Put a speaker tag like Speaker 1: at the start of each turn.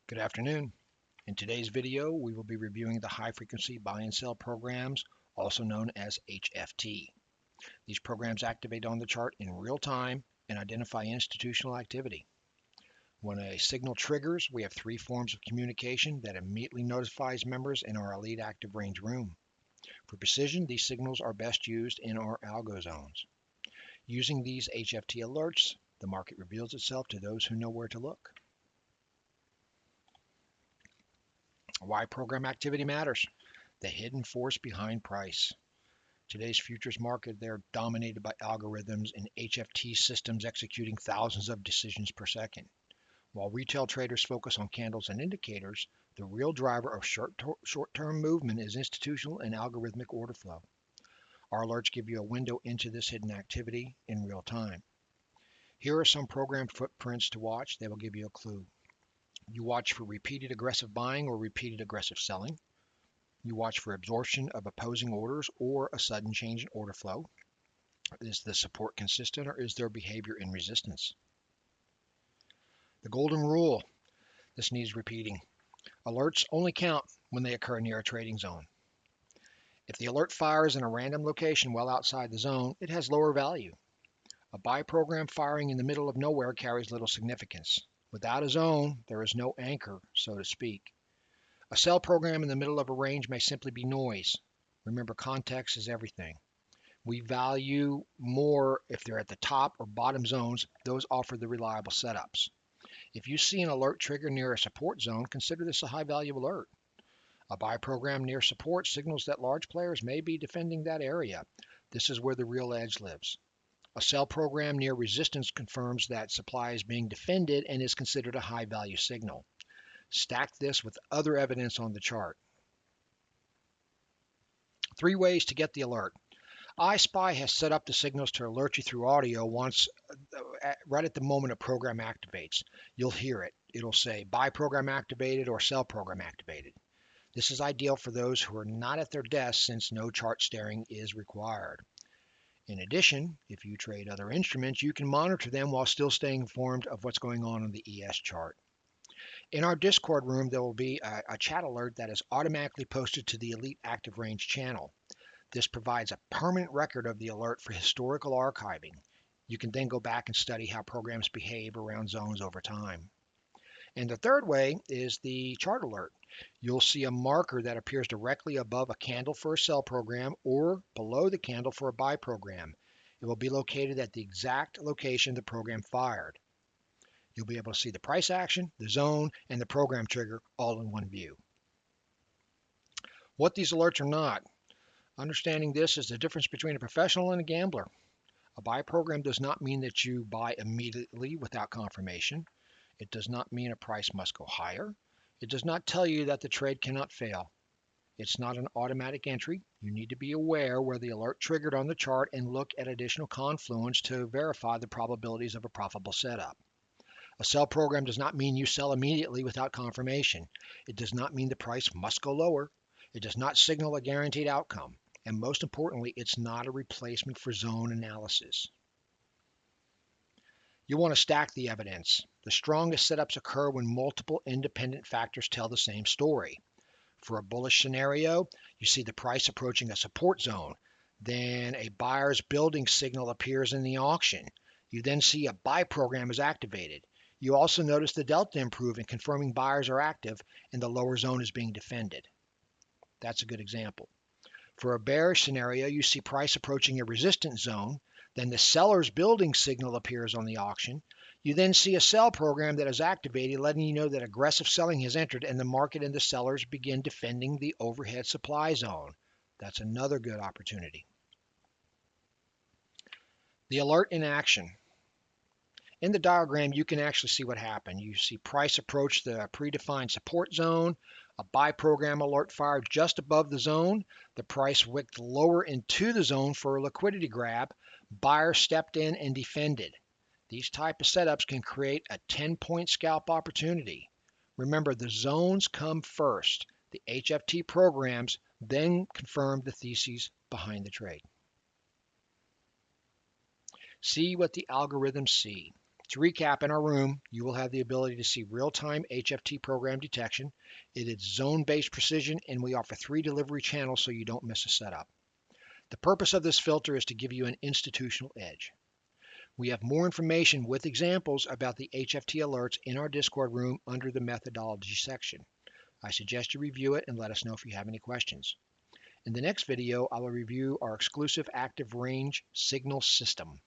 Speaker 1: Good afternoon. In today's video, we will be reviewing the high-frequency buy and sell programs, also known as HFT. These programs activate on the chart in real time and identify institutional activity. When a signal triggers, we have three forms of communication that immediately notifies members in our elite active range room. For precision, these signals are best used in our algo zones. Using these HFT alerts, the market reveals itself to those who know where to look. Why program activity matters. The hidden force behind price. Today's futures market, they're dominated by algorithms and HFT systems executing thousands of decisions per second. While retail traders focus on candles and indicators, the real driver of short-term movement is institutional and algorithmic order flow. Our alerts give you a window into this hidden activity in real time. Here are some program footprints to watch. They will give you a clue. You watch for repeated aggressive buying or repeated aggressive selling. You watch for absorption of opposing orders or a sudden change in order flow. Is the support consistent or is there behavior in resistance? The golden rule. This needs repeating. Alerts only count when they occur near a trading zone. If the alert fires in a random location well outside the zone, it has lower value. A buy program firing in the middle of nowhere carries little significance. Without a zone, there is no anchor, so to speak. A sell program in the middle of a range may simply be noise. Remember, context is everything. We value more if they're at the top or bottom zones. Those offer the reliable setups. If you see an alert trigger near a support zone, consider this a high-value alert. A buy program near support signals that large players may be defending that area. This is where the real edge lives. A sell program near resistance confirms that supply is being defended and is considered a high-value signal. Stack this with other evidence on the chart. 3 ways to get the alert. iSpy has set up the signals to alert you through audio right at the moment a program activates. You'll hear it. It'll say buy program activated or sell program activated. This is ideal for those who are not at their desk since no chart staring is required. In addition, if you trade other instruments, you can monitor them while still staying informed of what's going on the ES chart. In our Discord room, there will be a chat alert that is automatically posted to the Elite Active Range channel. This provides a permanent record of the alert for historical archiving. You can then go back and study how programs behave around zones over time. And the third way is the chart alert. You'll see a marker that appears directly above a candle for a sell program or below the candle for a buy program. It will be located at the exact location the program fired. You'll be able to see the price action, the zone, and the program trigger all in one view. What these alerts are not. Understanding this is the difference between a professional and a gambler. A buy program does not mean that you buy immediately without confirmation. It does not mean a price must go higher. It does not tell you that the trade cannot fail. It's not an automatic entry. You need to be aware where the alert triggered on the chart and look at additional confluence to verify the probabilities of a profitable setup. A sell program does not mean you sell immediately without confirmation. It does not mean the price must go lower. It does not signal a guaranteed outcome. And most importantly, it's not a replacement for zone analysis. You want to stack the evidence. The strongest setups occur when multiple independent factors tell the same story. For a bullish scenario, you see the price approaching a support zone. Then a buyer's building signal appears in the auction. You then see a buy program is activated. You also notice the delta improving, confirming buyers are active and the lower zone is being defended. That's a good example. For a bearish scenario, you see price approaching a resistance zone. Then the seller's building signal appears on the auction. You then see a sell program that is activated, letting you know that aggressive selling has entered and the market and the sellers begin defending the overhead supply zone. That's another good opportunity. The alert in action. In the diagram, you can actually see what happened. You see price approach the predefined support zone. A buy program alert fired just above the zone. The price wicked lower into the zone for a liquidity grab. Buyer stepped in and defended. These type of setups can create a 10-point scalp opportunity. Remember, the zones come first. The HFT programs then confirm the theses behind the trade. See what the algorithms see. To recap, in our room, you will have the ability to see real-time HFT program detection. It is zone-based precision, and we offer 3 delivery channels so you don't miss a setup. The purpose of this filter is to give you an institutional edge. We have more information with examples about the HFT alerts in our Discord room under the methodology section. I suggest you review it and let us know if you have any questions. In the next video, I will review our exclusive active range signal system.